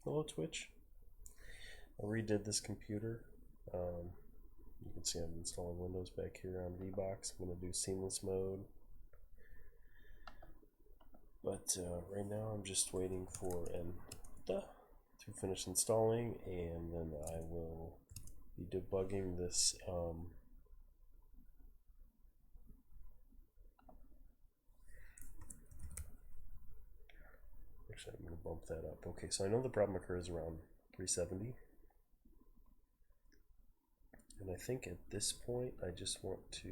Hello Twitch. I redid this computer. You can see I'm installing Windows back here on VBox. I'm going to do seamless mode. But right now I'm just waiting for to finish installing, and then I will be debugging this actually I'm going to bump that up. Okay, so I know the problem occurs around 370. And I think at this point I just want to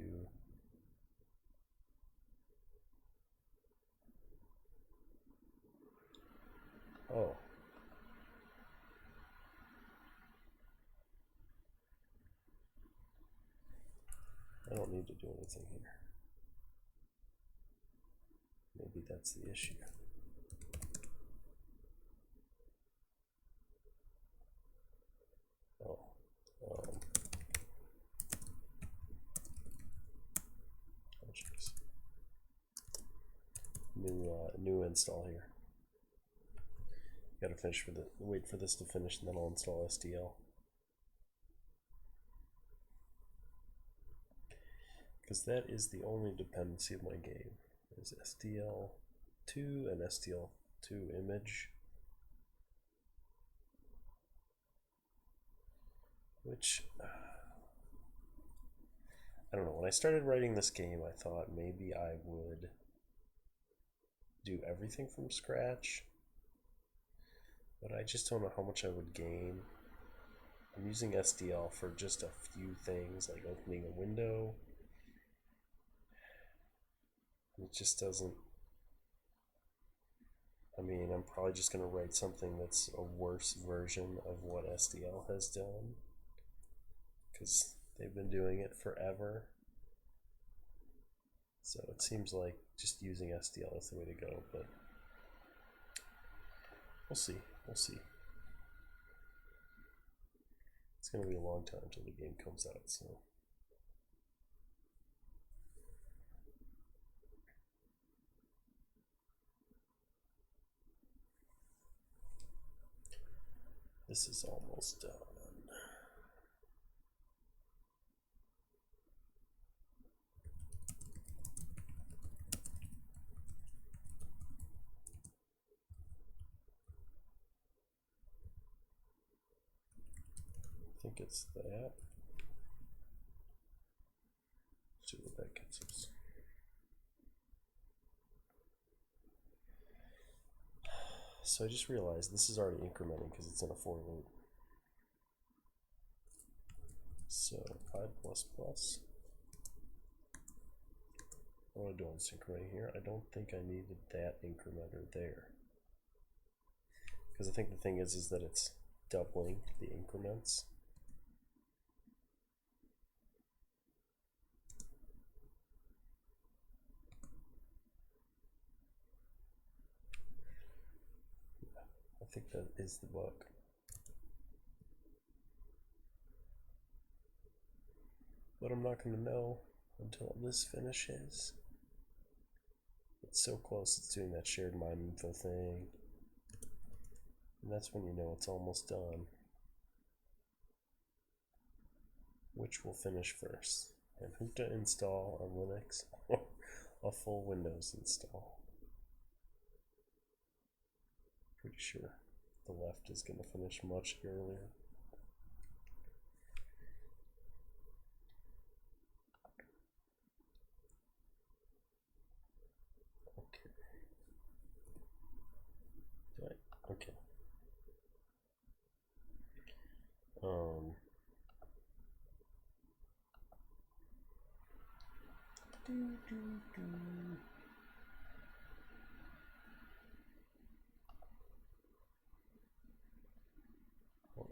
I don't need to do anything here. Maybe that's the issue. Oh, jeez. New install here. Got to wait for this to finish, and then I'll install SDL. Because that is the only dependency of my game, is SDL2 and SDL2 image. Which, I don't know, when I started writing this game, I thought maybe I would do everything from scratch, but I just don't know how much I would gain. I'm using SDL for just a few things, like opening a window. It just doesn't, I mean, I'm probably just going to write something that's a worse version of what SDL has done, because they've been doing it forever. So it seems like just using SDL is the way to go, but we'll see. It's going to be a long time until the game comes out, so. This is almost done. I think it's that. See what that gets us. So I just realized this is already incrementing because it's in a for loop. So 5++. What do I do on this incrementing here? I don't think I needed that incrementer there. Because I think the thing is that it's doubling the increments. I think that is the bug. But I'm not going to know until this finishes. It's so close, it's doing that shared MIME info thing. And that's when you know it's almost done. Which will finish first? And who to install on Linux or a full Windows install? Pretty sure the left is going to finish much earlier. Okay. Oh,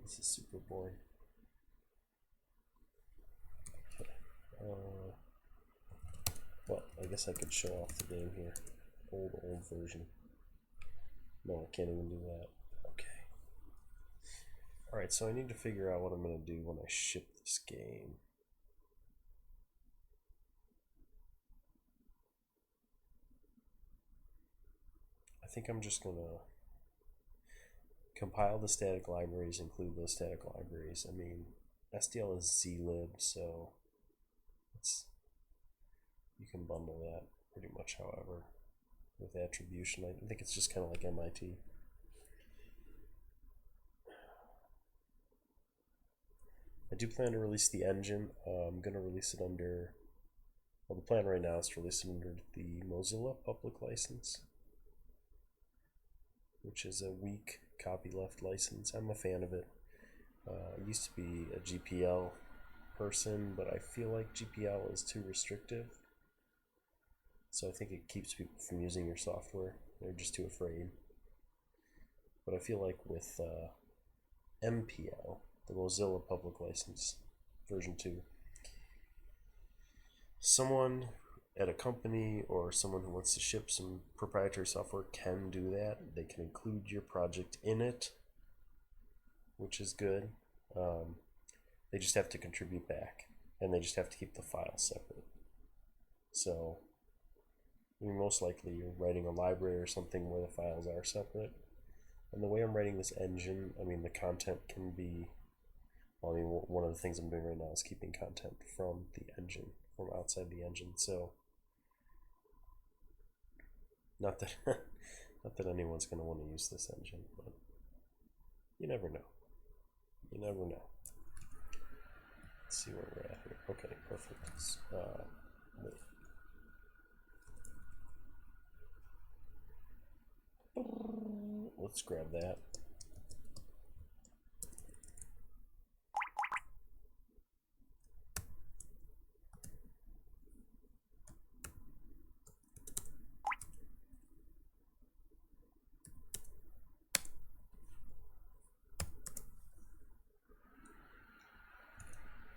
this is super boring. Okay. Well, I guess I could show off the game here. Old version. No, I can't even do that. Okay. Alright, so I need to figure out what I'm going to do when I ship this game. I think I'm just going to compile the static libraries, include those static libraries. I mean, SDL is zlib, so you can bundle that pretty much however with attribution. I think it's just kind of like MIT. I do plan to release the engine. I'm going to release it under, well, the plan right now is to release it under the Mozilla public license, which is a weak copyleft license. I'm a fan of it. I used to be a GPL person, but I feel like GPL is too restrictive. So I think it keeps people from using your software. They're just too afraid. But I feel like with MPL, the Mozilla Public License version 2, someone at a company or someone who wants to ship some proprietary software can do that. They can include your project in it, which is good. They just have to contribute back, and they just have to keep the file separate. So most likely you're writing a library or something where the files are separate. And the way I'm writing this engine, I mean, the content can be, well, I mean, one of the things I'm doing right now is keeping content from the engine, from outside the engine. So not that not that anyone's going to want to use this engine, but you never know. You never know. Let's see where we're at here. Okay, perfect. Wait. Let's grab that.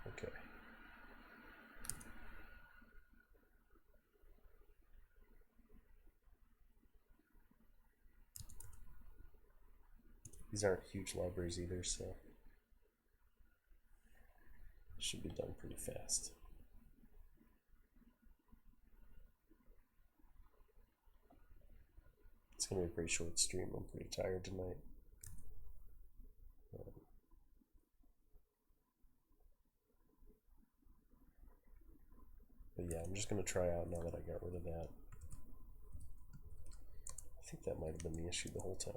Okay. These aren't huge libraries either, so it should be done pretty fast. It's going to be a pretty short stream. I'm pretty tired tonight. But yeah, I'm just going to try out now that I got rid of that. I think that might have been the issue the whole time.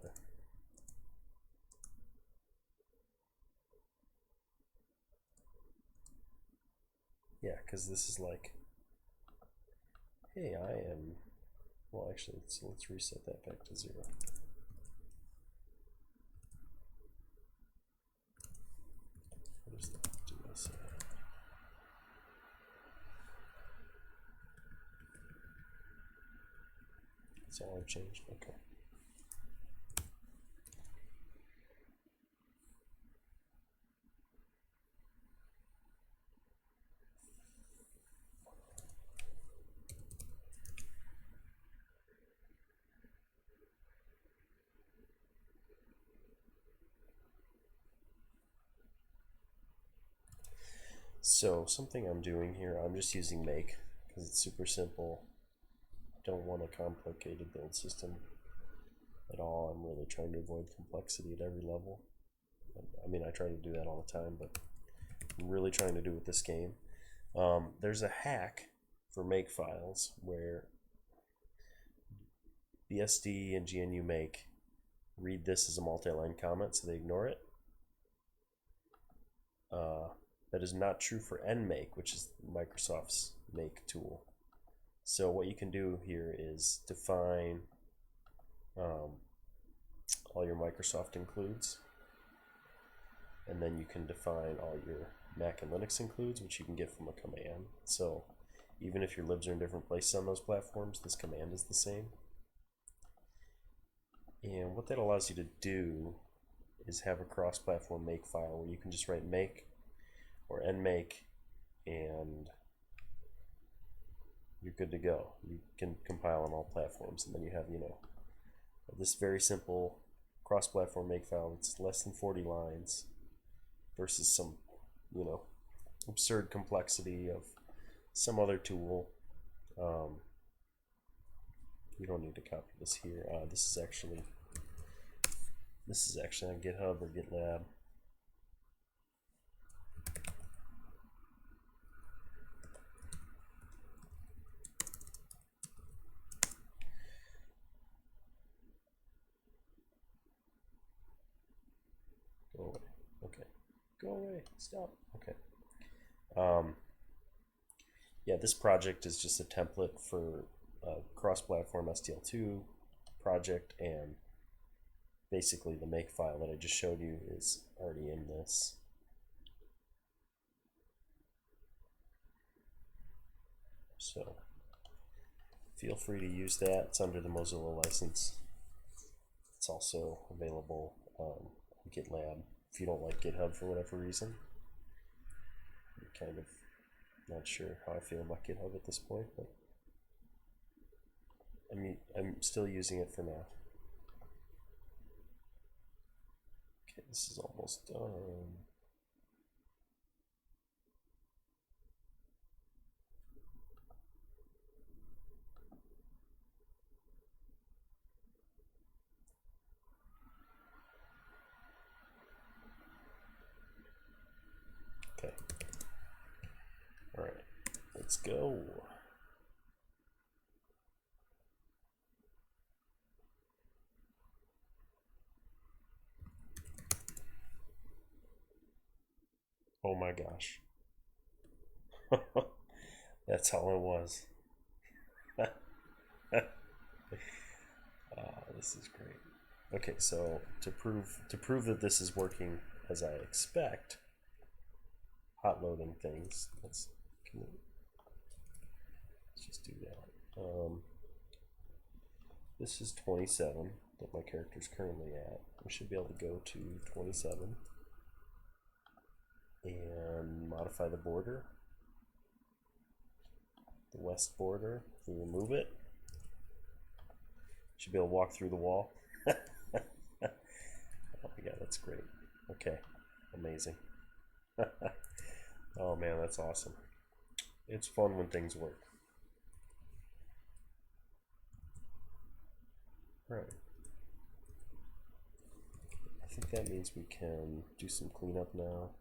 Yeah, because this is like, hey, I am, well, actually, let's reset that back to 0. What does that do? That's all I've changed. Okay. So something I'm doing here, I'm just using make because it's super simple. I don't want a complicated build system at all. I'm really trying to avoid complexity at every level. I mean, I try to do that all the time, but I'm really trying to do it with this game. There's a hack for make files where BSD and GNU make read this as a multi-line comment, so they ignore it. That is not true for nmake, which is Microsoft's make tool. So what you can do here is define all your Microsoft includes, and then you can define all your Mac and Linux includes, which you can get from a command. So even if your libs are in different places on those platforms, this command is the same. And what that allows you to do is have a cross-platform make file where you can just write make or nmake and you're good to go. You can compile on all platforms, and then you have, you know, this very simple cross-platform make file that's less than 40 lines versus some, you know, absurd complexity of some other tool. You don't need to copy this here. This is actually This is actually on GitHub or GitLab. Go away. Okay. Go away. Stop. Okay. Yeah, this project is just a template for a cross-platform STL2 project, and basically the makefile that I just showed you is already in this. So feel free to use that. It's under the Mozilla license. It's also available on GitLab. If you don't like GitHub for whatever reason, I'm kind of not sure how I feel about GitHub at this point, but I'm still using it for now. Okay, this is almost done. Okay. All right, let's go. Oh my gosh. That's all it was. This is great. Okay, so to prove that this is working as I expect, hot loading things. Let's just do that. This is 27 that my character is currently at. We should be able to go to 27 and modify the border, the west border. If we remove it, should be able to walk through the wall. Oh my god, that's great. Okay, amazing. Oh man, that's awesome. It's fun when things work. Alright. I think that means we can do some cleanup now.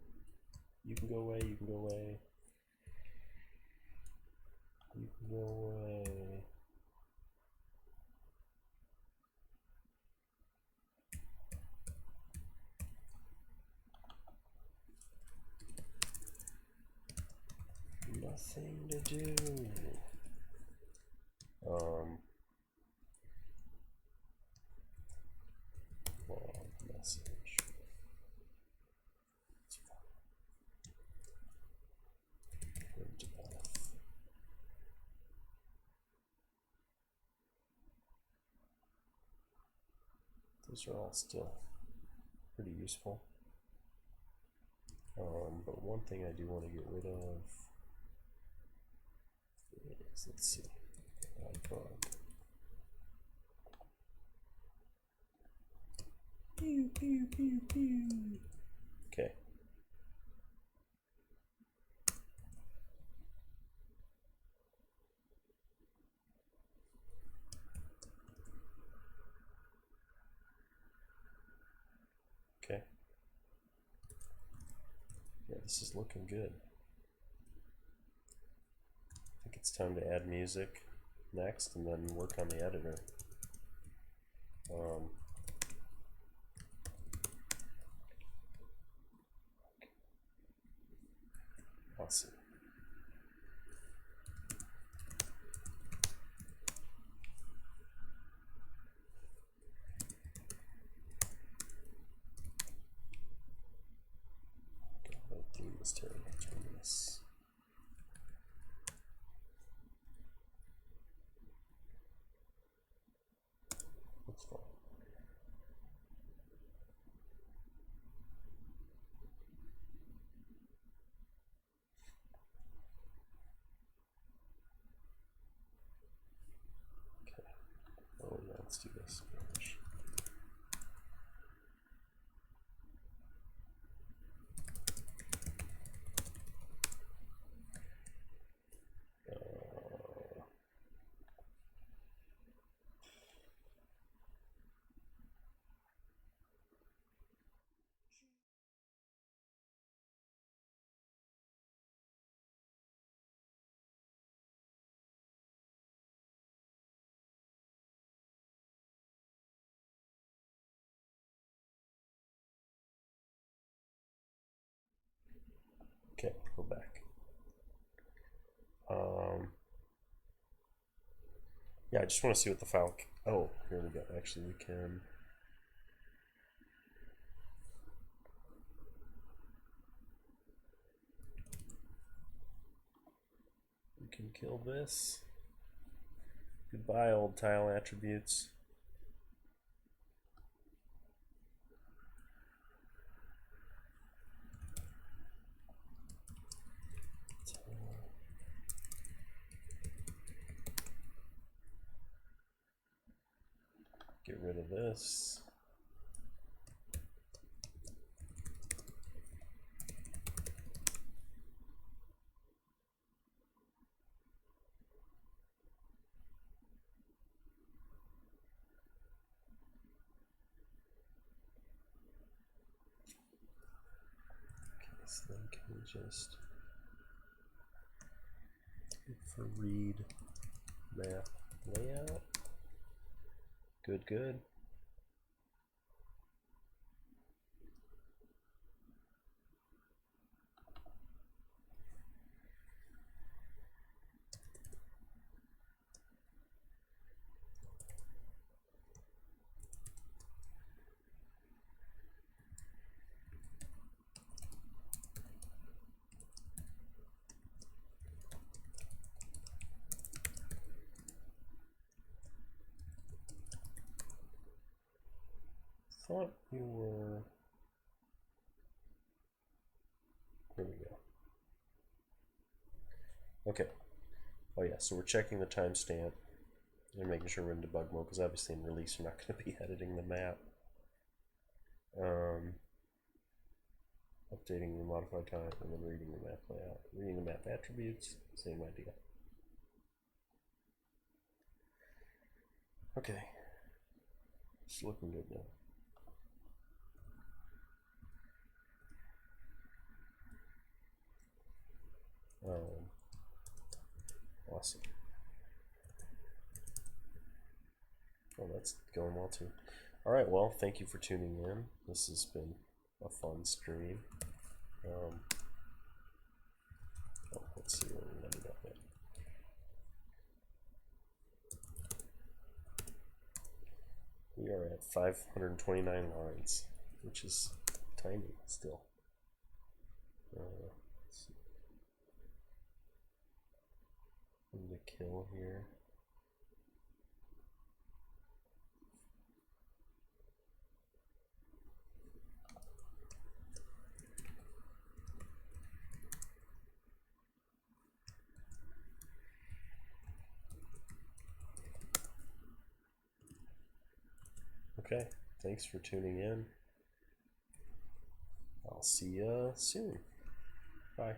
You can go away, you can go away. You can go away. Nothing to do. Log message. Print off. Those are all still pretty useful. But one thing I do want to get rid of is, let's see, bug. Pew, pew, pew, pew. Okay. Okay. Yeah, this is looking good. I think it's time to add music next and then work on the editor. Awesome. God, that theme is terrible. Terminus. Looks fine. Okay. Oh yeah, let's do this. Yeah, I just want to see what the file. Oh, here we go. Actually, we can. We can kill this. Goodbye, old tile attributes. Get rid of this. Okay, so then can we just look for read map layout? Good, good. Thought you were. Here we go. Okay. Oh yeah, so we're checking the timestamp and making sure we're in debug mode because obviously in release you're not going to be editing the map. Updating the modified time and then reading the map layout. Reading the map attributes, same idea. Okay. It's looking good now. Awesome. Oh, that's going well too. Alright, well, thank you for tuning in. This has been a fun stream. Oh, let's see where we ended up at. We are at 529 lines, which is tiny still. Let's see. The kill here. Okay, thanks for tuning in. I'll see you soon. Bye.